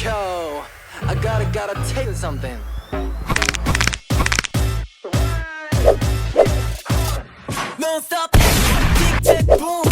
Yo, I gotta tell you something. Non-stop, tic-tac, boom.